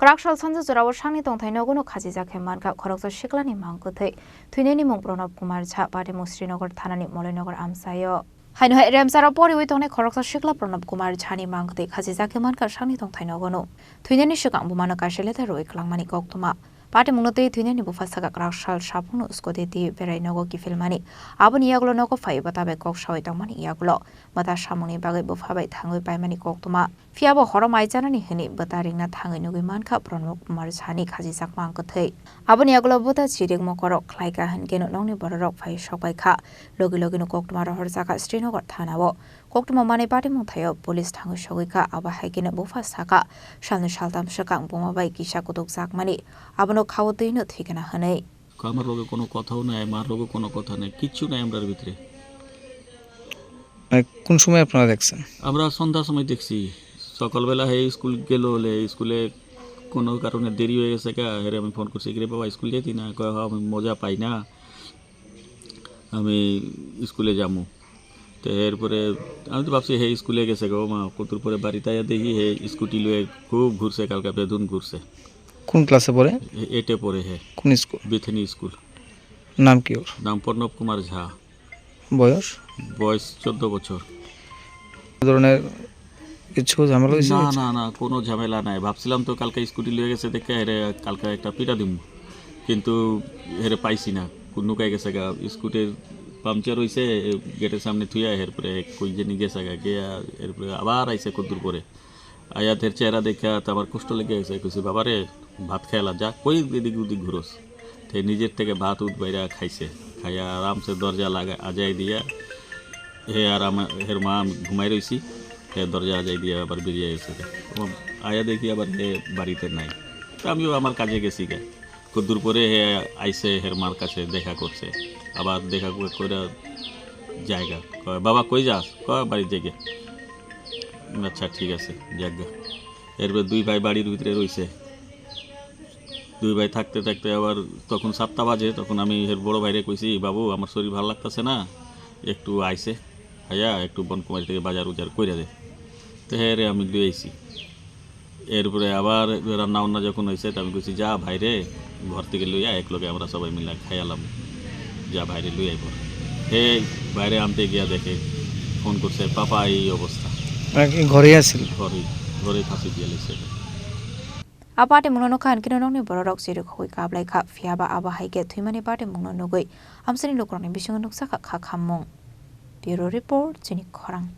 Kraksal Sanja Jorao Sakni Nogo no Khachijakhe Mankha Khoroksa Siklani Mangkwthwi Thwinai Mung Pranab Kumar Patimung Srinagar Thanani Malainagar Amchaio Haino Remsara Pori with on a Khoroksa Sikla Pranab Kumar Chini Mangkwthwi Khachijakhe Mankha Sakni Nogo no Thwinai Sikang Bumana Kasheleta Roi Klangmani Koktuma Patimung no Thwinai Bufasaga Kraksal Shapunu Skodeti Verai Nogo Kifilmani Abun Yagulo Nogo Fai Batabe Kokshawai Tamani Yagulo Mata Shamuni Bagay Bufabai Tangu Baimani Koktuma Fiabo Horomai Janani Hini Bataring Tangi Nugi Mankha Pranab Kumar Chani Khachijakhe Mankkwthwi Abun Yagulo Buta Chirik Mokorok Klaika Hangeno Nongni Borok Fai Shokbai Kha Logi Logi no Koktuma Horzaka Srinagar Thanao Koktuma Mani Patimung Thayo Police Tangu Shogika Aba Haikena Bufa Saka Shalnu Shaltam Shakang Bumabai Kisha Kutuk Zakmani Abano Khawati no Thikana Hanei আমার লগে কোনো কথাও নাই মার লগে কোনো কথা নাই কিচ্ছু নাই আমরার ভিতরে কোন সময় আপনারা দেখছেন আমরা সন্ধ্যার সময় দেখছি সকালবেলা হে স্কুল গেল হলে স্কুলে কোনো কারণে দেরি হয়ে গেছে কা হেরে আমি ফোন করছি রে বাবা স্কুল যেতি না কয় আমি মজা পাই না আমি স্কুলে যামু তো এরপরে আমি তো ভাবছি হে স্কুলে গেছে গো মা কতর পরে বাড়িতে আয়া দেখি হে স্কুটি লয়ে খুব ঘুরছে কালকা বেদুন ঘুরছে কোন ক্লাসে পড়ে এটে পড়ে হে কোন স্কুল বিথনি স্কুল নাম কি ওর নাম প্রণব কুমার ঝা বয়স 14 বছর ধরনের কিছু ঝামেলা হইছে না না না কোনো ঝামেলা নাই ভাবছিলাম তো কালকে স্কুটি লয়ে গেছে দেখে হেরে কালকে একটা পিটা দিমু কিন্তু হেরে পাইছি না লুকাই গেছে গা স্কুটির পাংচার হইছে গেটের সামনে থুইয়া এরপরে কই যে নিয়ে গেছে গা গিয়া এরপরে আবার আইছে কদ্দুর পরে আয়াতের চেহারা দেখা তো আমার কষ্ট লেগে গেছে কইছি বাবারে ভাত খাইলা যা কই এদিক ওদিক ঘুরোস তো নিজের থেকে ভাত উঠ বাইরা খাইছে খাইয়া আরামসে দরজা লাগা আজাই দিয়া হে আর আমার হের মা ঘুমাই রইছি হে দরজা আজাই দিয়া আবার বেরিয়ে গেছে আয়া দেখি আবার হে বাড়িতে নাই আমিও আমার কাজে গেছি গে কদ্দুর পরে হে আইসে হের মার কাছে দেখা করছে আবার দেখা করে জায়গা কয় বাবা কই যাস কয় বাড়ি থেকে আচ্ছা ঠিক আছে জায়গা এরপর দুই ভাই বাড়ির ভিতরে রইছে দুই ভাই থাকতে থাকতে আবার তখন 7টা বাজে তখন আমি এর বড় ভাইরে কইছি বাবু আমার শরীর ভালো লাগতেছে না একটু আইসে ভাইয়া একটু বনকুমারী থেকে বাজার উজার কইরা দে তো হেরে আমি লই আইছি এরপরে আবার রান্না বান্না যখন হয়েছে আমি কইছি যা ভাইরে ঘর থেকে লইয়া একলগে আমরা সবাই মিলে খাইয়ালাম যা ভাইরে লই আইব হে বাইরে আনতে গিয়া দেখে ফোন করছে পাপা এই অবস্থা ঘরে আছিল ঘরে ফাঁসি দিয়ে লেছে Patimung no Khan Kinonong ni Borok Siruk Hui Kablai Kha Fiaba Aba Haike Thwinai Patimung no Nogoi Amsani Lokroni Bisung Nuksa Kha Mung Bureau Report Chini Khorang